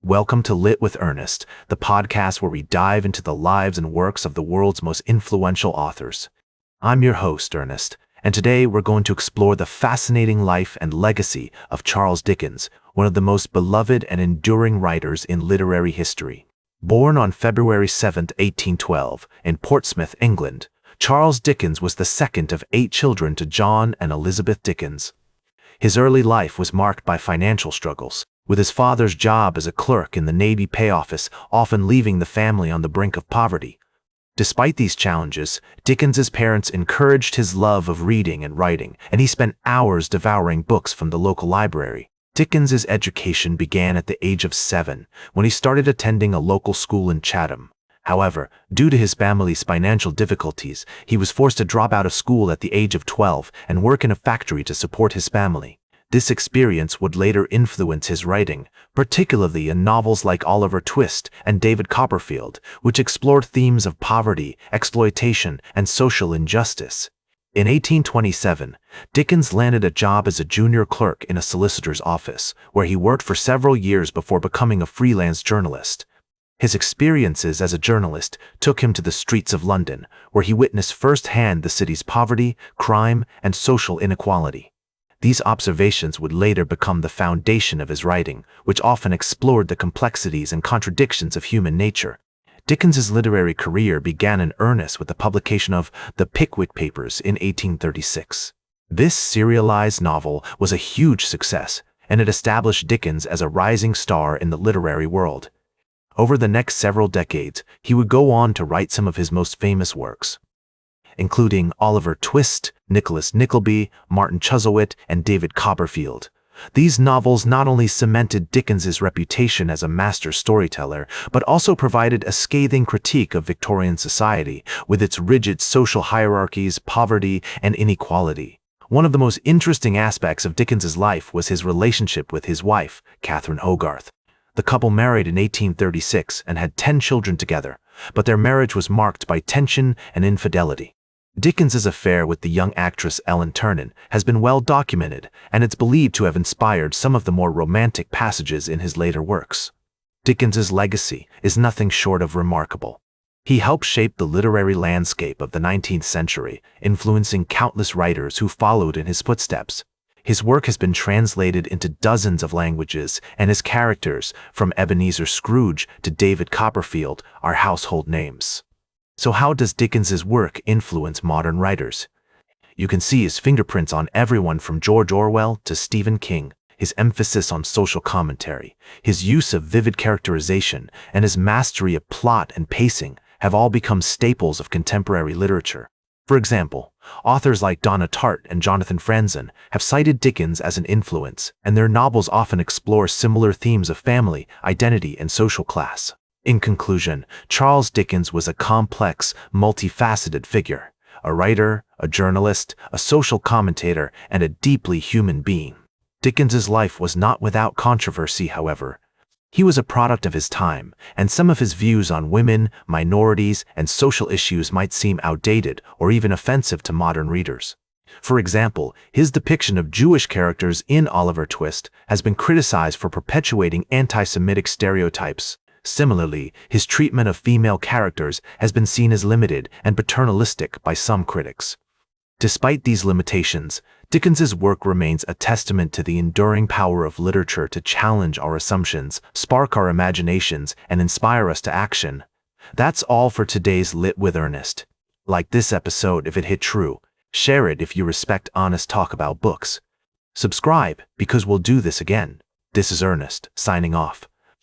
Welcome to Lit with Ernest, the podcast where we dive into the lives and works of the world's most influential authors. I'm your host, Ernest, and today we're going to explore the fascinating life and legacy of Charles Dickens, one of the most beloved and enduring writers in literary history. Born on February 7, 1812, in Portsmouth, England, Charles Dickens was the second of 8 children to John and Elizabeth Dickens. His early life was marked by financial struggles, with his father's job as a clerk in the Navy pay office often leaving the family on the brink of poverty. Despite these challenges, Dickens's parents encouraged his love of reading and writing, and he spent hours devouring books from the local library. Dickens's education began at the age of 7, when he started attending a local school in Chatham. However, due to his family's financial difficulties, he was forced to drop out of school at the age of 12 and work in a factory to support his family. This experience would later influence his writing, particularly in novels like Oliver Twist and David Copperfield, which explored themes of poverty, exploitation, and social injustice. In 1827, Dickens landed a job as a junior clerk in a solicitor's office, where he worked for several years before becoming a freelance journalist. His experiences as a journalist took him to the streets of London, where he witnessed firsthand the city's poverty, crime, and social inequality. These observations would later become the foundation of his writing, which often explored the complexities and contradictions of human nature. Dickens's literary career began in earnest with the publication of The Pickwick Papers in 1836. This serialized novel was a huge success, and it established Dickens as a rising star in the literary world. Over the next several decades, he would go on to write some of his most famous works, including Oliver Twist, Nicholas Nickleby, Martin Chuzzlewit, and David Copperfield. These novels not only cemented Dickens's reputation as a master storyteller, but also provided a scathing critique of Victorian society, with its rigid social hierarchies, poverty, and inequality. One of the most interesting aspects of Dickens's life was his relationship with his wife, Catherine Hogarth. The couple married in 1836 and had 10 children together, but their marriage was marked by tension and infidelity. Dickens's affair with the young actress Ellen Ternan has been well documented, and it's believed to have inspired some of the more romantic passages in his later works. Dickens's legacy is nothing short of remarkable. He helped shape the literary landscape of the 19th century, influencing countless writers who followed in his footsteps. His work has been translated into dozens of languages, and his characters, from Ebenezer Scrooge to David Copperfield, are household names. So how does Dickens's work influence modern writers? You can see his fingerprints on everyone from George Orwell to Stephen King. His emphasis on social commentary, his use of vivid characterization, and his mastery of plot and pacing have all become staples of contemporary literature. For example, authors like Donna Tartt and Jonathan Franzen have cited Dickens as an influence, and their novels often explore similar themes of family, identity, and social class. In conclusion, Charles Dickens was a complex, multifaceted figure, a writer, a journalist, a social commentator, and a deeply human being. Dickens's life was not without controversy, however. He was a product of his time, and some of his views on women, minorities, and social issues might seem outdated or even offensive to modern readers. For example, his depiction of Jewish characters in Oliver Twist has been criticized for perpetuating anti-Semitic stereotypes. Similarly, his treatment of female characters has been seen as limited and paternalistic by some critics. Despite these limitations, Dickens's work remains a testament to the enduring power of literature to challenge our assumptions, spark our imaginations, and inspire us to action. That's all for today's Lit with Ernest. Like this episode if it hit true. Share it if you respect honest talk about books. Subscribe, because we'll do this again. This is Ernest, signing off.